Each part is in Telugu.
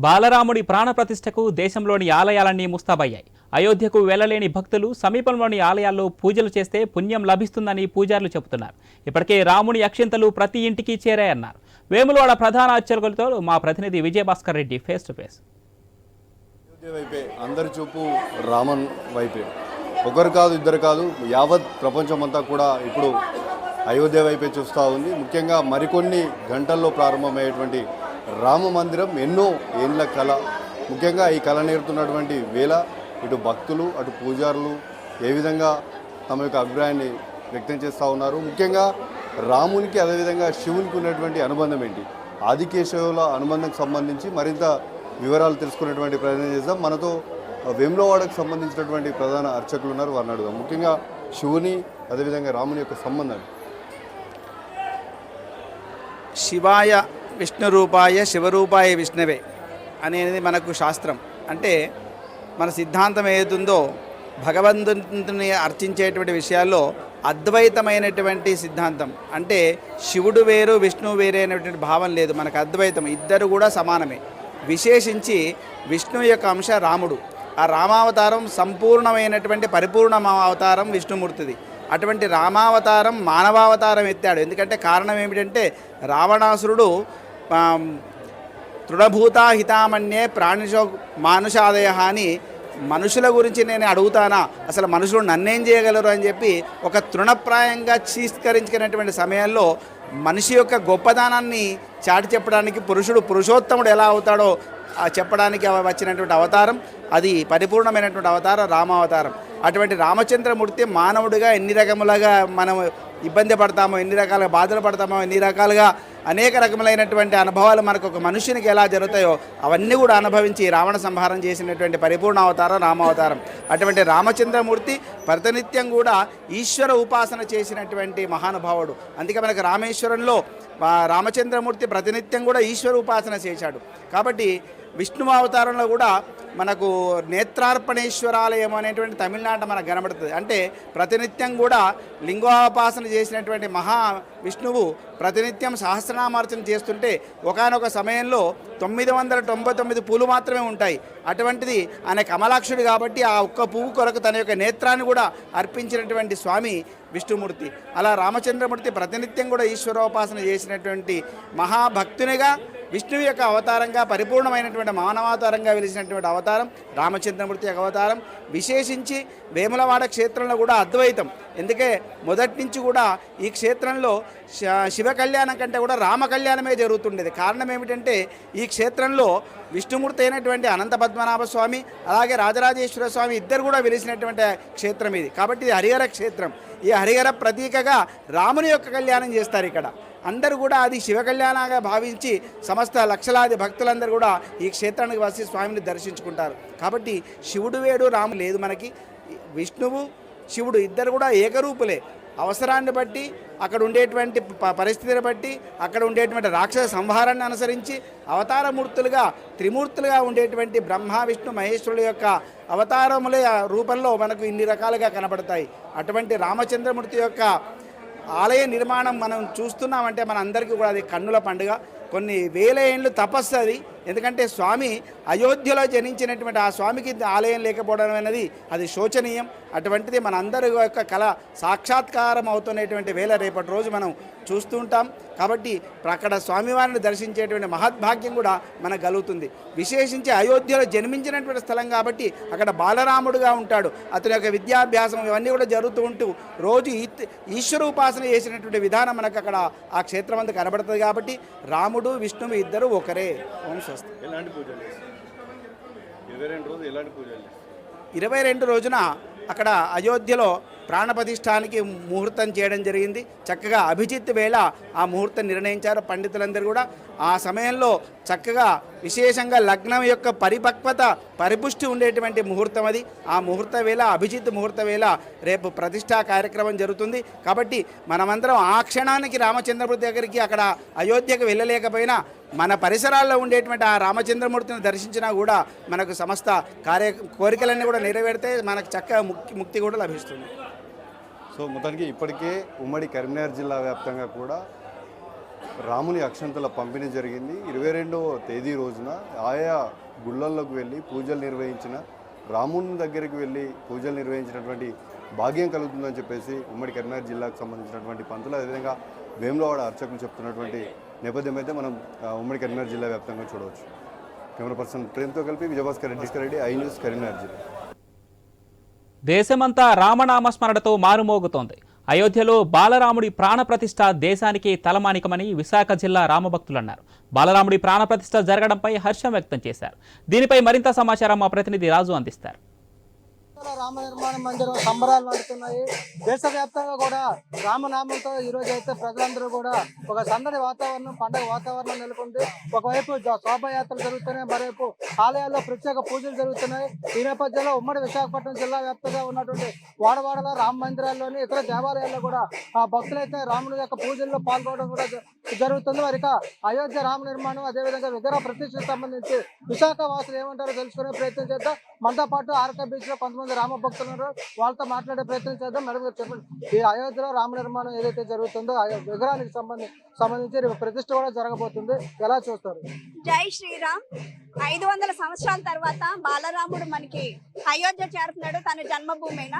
బాలరాముడి ప్రాణప్రతిష్ఠకు దేశంలోని ఆలయాలన్నీ ముస్తాబయ్యాయి. అయోధ్యకు వెళ్లలేని భక్తులు సమీపంలోని ఆలయాల్లో పూజలు చేస్తే పుణ్యం లభిస్తుందని పూజారులు చెబుతున్నారు. ఇప్పటికే రాముని అక్షింతలు ప్రతి ఇంటికి చేరాయన్నారు. వేములవాడ ప్రధాన అర్చకులతో మా ప్రతినిధి Vijayabhaskar Reddy face to face. Ayodhya వైపే అందరి చూపు రామన్ వైపే. ఒకరు కాదు, ఇద్దరు కాదు, యావత్ ప్రపంచమంతా కూడా ఇప్పుడు అయోధ్య వైపే చూస్తూ ఉంది. ముఖ్యంగా మరికొన్ని గంటల్లో ప్రారంభమయ్యేటువంటి రామ మందిరం ఎన్నో ఏళ్ళ కళ. ముఖ్యంగా ఈ కళ నేరుతున్నటువంటి వేళ ఇటు భక్తులు అటు పూజారులు ఏ విధంగా తమ యొక్క అభిప్రాయాన్ని వ్యక్తం చేస్తూ ఉన్నారు. ముఖ్యంగా రామునికి అదేవిధంగా శివునికి ఉన్నటువంటి అనుబంధం ఏంటి, ఆదికేశవుల అనుబంధంకి సంబంధించి మరింత వివరాలు తెలుసుకునేటువంటి ప్రయత్నం చేద్దాం. మనతో వేములవాడకు సంబంధించినటువంటి ప్రధాన అర్చకులు ఉన్నారు, వారిని అడుగుదాం. ముఖ్యంగా శివుని అదేవిధంగా రాముని యొక్క సంబంధం. శివాయ విష్ణు రూపాయ శివరూపాయ విష్ణవే అనేది మనకు శాస్త్రం. అంటే మన సిద్ధాంతం ఏదుందో భగవంతుని అర్చించేటువంటి విషయాల్లో అద్వైతమైనటువంటి సిద్ధాంతం. అంటే శివుడు వేరు విష్ణువు వేరే అనేటువంటి భావం లేదు, మనకు అద్వైతం, ఇద్దరు కూడా సమానమే. విశేషించి విష్ణువు యొక్క అంశ రాముడు. ఆ రామావతారం సంపూర్ణమైనటువంటి పరిపూర్ణ అవతారం విష్ణుమూర్తిది. అటువంటి రామావతారం మానవావతారం ఎత్తాడు. ఎందుకంటే కారణం ఏమిటంటే రావణాసురుడు తృణభూత హితామన్యే ప్రాణిషో మానుషాదయ అని మనుషుల గురించి నేను అడుగుతానా, అసలు మనుషులు నన్నేం చేయగలరు అని చెప్పి ఒక తృణప్రాయంగా చీస్కరించుకునేటువంటి సమయంలో మనిషి యొక్క గొప్పదానాన్ని చాటి చెప్పడానికి పురుషోత్తముడు ఎలా అవుతాడో చెప్పడానికి వచ్చినటువంటి అవతారం అది పరిపూర్ణమైనటువంటి అవతారం రామావతారం. అటువంటి రామచంద్రమూర్తి మానవుడిగా ఎన్ని రకములుగా మనం ఇబ్బంది పడతామో, ఎన్ని రకాలుగా బాధలు పడతామో, ఎన్ని రకాలుగా అనేక రకములైనటువంటి అనుభవాలు మనకు ఒక మనుషునికి ఎలా జరుగుతాయో అవన్నీ కూడా అనుభవించి రావణ సంహారం చేసినటువంటి పరిపూర్ణ అవతారం రామావతారం. అటువంటి రామచంద్రమూర్తి ప్రతినిత్యం కూడా ఈశ్వర ఉపాసన చేసినటువంటి మహానుభావుడు. అందుకే మనకు రామేశ్వరంలో రామచంద్రమూర్తి ప్రతినిత్యం కూడా ఈశ్వర ఉపాసన చేశాడు. కాబట్టి విష్ణు అవతారంలో కూడా మనకు నేత్రార్పణేశ్వరాలయం అనేటువంటి తమిళనాట మనకు కనబడుతుంది. అంటే ప్రతినిత్యం కూడా లింగోపాసన చేసినటువంటి మహా విష్ణువు ప్రతినిత్యం సహస్రనామార్చన చేస్తుంటే ఒకానొక సమయంలో 999 పూలు మాత్రమే ఉంటాయి. అటువంటిది ఆయన కమలాక్షుడు కాబట్టి ఆ ఒక్క పువ్వు కొరకు తన యొక్క నేత్రాన్ని కూడా అర్పించినటువంటి స్వామి విష్ణుమూర్తి. అలా రామచంద్రమూర్తి ప్రతినిత్యం కూడా ఈశ్వరోపాసన చేసినటువంటి మహాభక్తునిగా విష్ణువు యొక్క అవతారంగా పరిపూర్ణమైనటువంటి మానవావతారంగా వెలిసినటువంటి అవతారం రామచంద్రమూర్తి యొక్క అవతారం. విశేషించి వేములవాడ క్షేత్రంలో కూడా అద్వైతం. ఎందుకే మొదటి నుంచి కూడా ఈ క్షేత్రంలో శివ కళ్యాణం కంటే కూడా రామ కళ్యాణమే జరుగుతుండేది. కారణం ఏమిటంటే ఈ క్షేత్రంలో విష్ణుమూర్తి అయినటువంటి అనంత పద్మనాభ స్వామి అలాగే రాజరాజేశ్వర స్వామి ఇద్దరు కూడా వెలిసినటువంటి క్షేత్రం ఇది. కాబట్టి ఇది హరిహర క్షేత్రం. ఈ హరిహర ప్రతీకగా రాముని యొక్క కళ్యాణం చేస్తారు. ఇక్కడ అందరూ కూడా అది శివ కళ్యాణంగా భావించి సమస్త లక్షలాది భక్తులందరూ కూడా ఈ క్షేత్రానికి వచ్చి స్వామిని దర్శించుకుంటారు. కాబట్టి శివుడు వేడు రాముడు లేదు. మనకి విష్ణువు శివుడు ఇద్దరు కూడా ఏకరూపులే. అవసరాన్ని బట్టి అక్కడ ఉండేటువంటి పరిస్థితిని బట్టి అక్కడ ఉండేటువంటి రాక్షస సంహారాన్ని అనుసరించి అవతారమూర్తులుగా త్రిమూర్తులుగా ఉండేటువంటి బ్రహ్మ విష్ణు మహేశ్వరుల యొక్క అవతారముల రూపంలో మనకు ఇన్ని రకాలుగా కనబడతాయి. అటువంటి రామచంద్రమూర్తి యొక్క ఆలయ నిర్మాణం మనం చూస్తున్నామంటే మన అందరికీ కూడా అది కన్నుల పండుగ. కొన్ని వేల ఏళ్ళు తపస్సు అది. ఎందుకంటే స్వామి అయోధ్యలో జనించినటువంటి ఆ స్వామికి ఆలయం లేకపోవడం అనేది అది శోచనీయం. అటువంటిది మన అందరి యొక్క కళ సాక్షాత్కారం అవుతున్నటువంటి వేళ రేపటి రోజు మనం చూస్తూ ఉంటాం. కాబట్టి అక్కడ స్వామివారిని దర్శించేటువంటి మహద్భాగ్యం కూడా మనకు కలుగుతుంది. విశేషించి అయోధ్యలో జన్మించినటువంటి స్థలం కాబట్టి అక్కడ బాలరాముడుగా ఉంటాడు. అతని యొక్క విద్యాభ్యాసం ఇవన్నీ కూడా జరుగుతూ ఉంటూ రోజు ఈశ్వర ఉపాసన చేసినటువంటి విధానం మనకు అక్కడ ఆ క్షేత్రం అంతా కనబడుతుంది. కాబట్టి రాముడు విష్ణువు ఇద్దరు ఒకరే. ఓం స్వస్తి. 22 రోజున అక్కడ అయోధ్యలో ప్రాణప్రతిష్ఠానికి ముహూర్తం చేయడం జరిగింది. చక్కగా అభిజిత్ వేళ ఆ ముహూర్తం నిర్ణయించారు పండితులందరూ కూడా. ఆ సమయంలో చక్కగా విశేషంగా లగ్నం యొక్క పరిపక్వత పరిపుష్టి ఉండేటువంటి ముహూర్తం అది. ఆ ముహూర్త వేళ అభిజిత్ ముహూర్త వేళ రేపు ప్రతిష్టా కార్యక్రమం జరుగుతుంది. కాబట్టి మనమందరం ఆ క్షణానికి రామచంద్రమూర్తి దగ్గరికి అక్కడ అయోధ్యకు వెళ్ళలేకపోయినా మన పరిసరాల్లో ఉండేటువంటి ఆ రామచంద్రమూర్తిని దర్శించినా కూడా మనకు సమస్త కోరికలన్నీ కూడా నెరవేరితే మనకు చక్కగా ముక్తి కూడా లభిస్తుంది. సో మొత్తానికి ఇప్పటికే ఉమ్మడి కరీంనగర్ జిల్లా వ్యాప్తంగా కూడా రాముని అక్షంతల పంపిణీ జరిగింది. 22వ తేదీ రోజున ఆయా గుళ్ళల్లోకి వెళ్ళి పూజలు నిర్వహించిన రాముని దగ్గరికి వెళ్ళి పూజలు నిర్వహించినటువంటి భాగ్యం కలుగుతుందని చెప్పేసి ఉమ్మడి కరీంనగర్ జిల్లాకు సంబంధించినటువంటి పంతులు, అదేవిధంగా వేములవాడ అర్చకులు చెప్తున్నటువంటి నేపథ్యం అయితే మనం ఉమ్మడి కరీంనగర్ జిల్లా వ్యాప్తంగా చూడవచ్చు. కెమెరా పర్సన్ ప్రేమ్తో కలిపి విజయభాస్కర్ రెడ్డి, ఐ న్యూస్, కరీంనగర్ జిల్లా. దేశమంతా రామనామస్మరణతో మారుమోగుతోంది. అయోధ్యలో బాలరాముడి ప్రాణప్రతిష్ఠ దేశానికి తలమానికమని విశాఖ జిల్లా రామభక్తులు అన్నారు. బాలరాముడి ప్రాణప్రతిష్ఠ జరగడంపై హర్షం వ్యక్తం చేశారు. దీనిపై మరింత సమాచారం మా ప్రతినిధి రాజు అందిస్తారు. రామ నిర్మాణ మందిరం సంబరాలు నడుస్తున్నాయి. దేశవ్యాప్తంగా కూడా రామనామంతో ఈ రోజు అయితే ప్రజలందరూ కూడా ఒక సందడి వాతావరణం, పండుగ వాతావరణం నెలకొంది. ఒకవైపు శోభాయాత్రలు జరుగుతున్నాయి, మరోవైపు ఆలయాల్లో ప్రత్యేక పూజలు జరుగుతున్నాయి. ఈ నేపథ్యంలో ఉమ్మడి విశాఖపట్నం జిల్లా వ్యాప్తంగా ఉన్నటువంటి వాడవాడల రామ మందిరాల్లోని ఇతర దేవాలయాల్లో కూడా ఆ భక్తులైతే రాముడి యొక్క పూజల్లో పాల్గొనడం కూడా జరుగుతుంది. మరి ఇక అయోధ్య రామ నిర్మాణం, అదేవిధంగా విగ్రహ ప్రతిష్టకు సంబంధించి విశాఖ వాసులు ఏమంటారో తెలుసుకునే ప్రయత్నం చేద్దాం. మనతో పాటు ఆర్కే బీచ్ లో కొంతమంది రామ భక్తులు ఉన్నారు, వాళ్ళతో మాట్లాడే ప్రయత్నం చేద్దాం. మేడం గారు చెప్పండి, ఈ అయోధ్యలో రామ నిర్మాణం ఏదైతే జరుగుతుందో ఆ విగ్రహానికి సంబంధించి ప్రతిష్ఠ కూడా జరగబోతుంది, ఎలా చూస్తారు? జై శ్రీరామ్. 500 సంవత్సరాల తర్వాత బాలరాముడు మనకి అయోధ్య చేరుతున్నాడు. తన జన్మభూమైన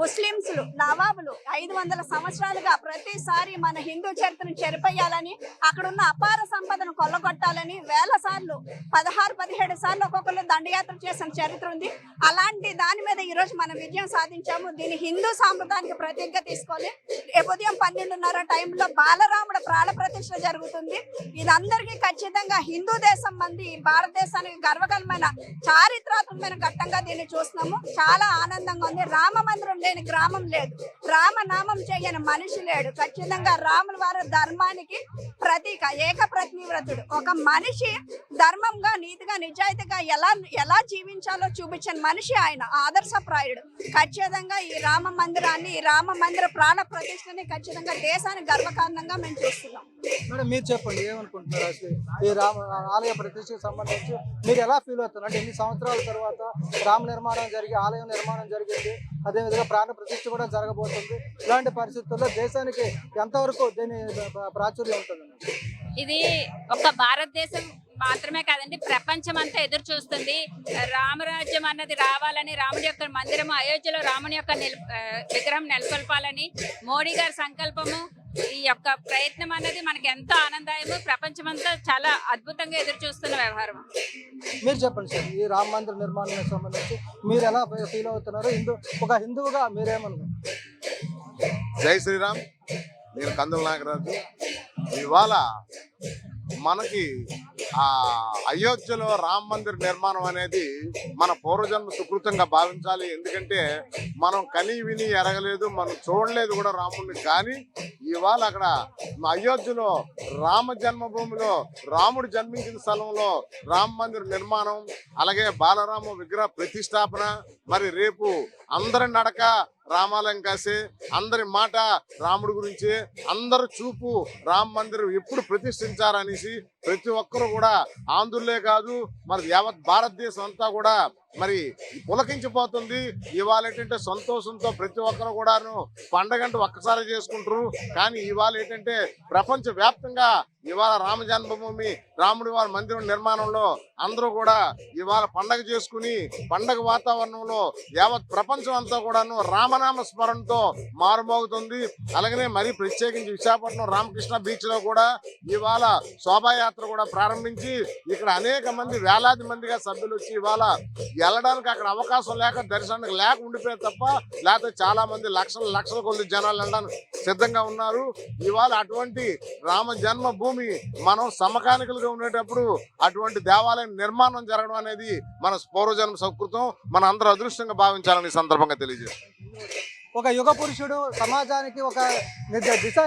ముస్లింస్ నవాబులు 500 సంవత్సరాలుగా ప్రతిసారి మన హిందూ చరిత్రను చెరిపేయాలని, అక్కడున్న అపార సంపదను కొల్లగొట్టాలని వేల సార్లు 16-17 సార్లు ఒక్కొక్కరు దండయాత్ర చేసిన చరిత్ర ఉంది. అలాంటి దాని మీద ఈరోజు మనం విజయం సాధించాము. దీన్ని హిందూ సాంప్రదాయానికి ప్రతీకగా తీసుకొని రేపు ఉదయం 12:30 టైంలో బాలరాముడు ప్రాణ ప్రతిష్ఠ జరుగుతుంది. ఇది అందరికీ ఖచ్చితంగా హిందూ దేశం మంది భారతదేశానికి గర్వకరమైన చారిత్రాత్మకమైన ఘట్టంగా దీన్ని చూస్తున్నాము. చాలా ఆనందంగా ఉంది. రామ మందిరం లేని గ్రామం లేదు, రామనామం చేయని మనిషి లేడు. ఖచ్చితంగా రాముల వారు ధర్మానికి ప్రతీక, ఏకప్రతివ్రతుడు. ఒక మనిషి ధర్మంగా, నీతిగా, నిజాయితీగా ఎలా జీవించాలో చూపించిన మనిషి ఆయన, ఆదర్శప్రాయుడు. ఖచ్చితంగా ఈ రామ మందిరాన్ని, ఈ రామ మందిర ప్రాణ ప్రతిష్టని ఖచ్చితంగా దేశానికి గర్వకారణంగా మేము చూస్తున్నాం. మేడం మీరు చెప్పండి, ఏమనుకుంటున్నారు అసలు ఈ రామ ఆలయ ప్రతిష్టకు సంబంధించి మీరు ఎలా ఫీల్ అవుతున్నారు? అంటే ఎన్ని సంవత్సరాల తర్వాత రామ నిర్మాణం జరిగి, ఆలయం నిర్మాణం జరిగింది, అదేవిధంగా ప్రాణ ప్రతిష్ఠ కూడా జరగబోతుంది. ఇలాంటి పరిస్థితుల్లో దేశానికి ఎంతవరకు దీని ప్రాచుర్యం ఉంటుంది? ఇది ఒక భారతదేశం మాత్రమే కాదండి, ప్రపంచం అంతా ఎదురు చూస్తుంది. రామరాజ్యం అన్నది రావాలని, రాముడి యొక్క మందిరము అయోధ్యలో రాముని యొక్క విగ్రహం నెలకొల్పాలని మోడీ గారి సంకల్పము, ఈ యొక్క ప్రయత్నం అన్నది మనకి ఎంతో ఆనందాయము. ప్రపంచమంతా చాలా అద్భుతంగా ఎదురు చూస్తున్న వ్యవహారం. మీరు చెప్పండి సార్, ఈ రామ మందిర నిర్మాణానికి సంబంధించి మీరు ఎలా ఫీల్ అవుతున్నారు? ఒక హిందువుగా మీరేమనుకుంటున్నారు? జై శ్రీరామ్. నేను కందుల నాగరాజు. ఇవాళ మనకి అయోధ్యలో రామ మందిర్ నిర్మాణం అనేది మన పూర్వజన్మ సుకృతంగా భావించాలి. ఎందుకంటే మనం కని విని ఎరగలేదు, మనం చూడలేదు కూడా రాముడిని. కానీ ఇవాళ అక్కడ అయోధ్యలో రామ జన్మభూమిలో రాముడు జన్మించిన స్థలంలో రామ మందిర్ నిర్మాణం, అలాగే బాలరామ విగ్రహ ప్రతిష్టాపన, మరి రేపు అందరి నడక రామాలయం కాసే, అందరి మాట రాముడి గురించి, అందరు చూపు రామ మందిరం ఎప్పుడు ప్రతిష్ఠించారనేసి ప్రతి ఒక్కరు కూడా ఆంధ్రులే కాదు మరి యావత్ భారతదేశం అంతా కూడా మరి పులకించిపోతుంది. ఇవాళ ఏంటంటే సంతోషంతో ప్రతి ఒక్కరు కూడాను పండగంటూ ఒక్కసారి చేసుకుంటారు. కానీ ఇవాళ ఏంటంటే ప్రపంచ వ్యాప్తంగా ఇవాళ రామ జన్మభూమి రాముడి వారి మందిరం నిర్మాణంలో అందరూ కూడా ఇవాళ పండగ చేసుకుని పండగ వాతావరణంలో యావత్ ప్రపంచం అంతా కూడాను రామనామ స్మరణతో మారుమోగుతుంది. అలాగనే మరీ ప్రత్యేకించి విశాఖపట్నం రామకృష్ణ బీచ్ లో కూడా ఇవాళ శోభాయాత్ర కూడా ప్రారంభించి ఇక్కడ అనేక మంది వేలాది మందిగా సభ్యులు వచ్చి ఇవాళ వెళ్ళడానికి అక్కడ అవకాశం లేక దర్శనానికి లేక ఉండిపోయారు తప్ప, లేకపోతే చాలా మంది లక్షల కొద్ది జనాలు వెళ్ళడానికి సిద్ధంగా ఉన్నారు. ఇవాళ అటువంటి రామ జన్మభూమి మనం సమకాలికలుగా ఉండేటప్పుడు అటువంటి దేవాలయం నిర్మాణం జరగడం అనేది మన పూర్వజన్మ సంస్కృతం, మన అందరూ అదృష్టంగా భావించాలని సందర్భంగా తెలియజేస్తాం. ఒక యుగ పురుషుడు సమాజానికి ఒక దిశ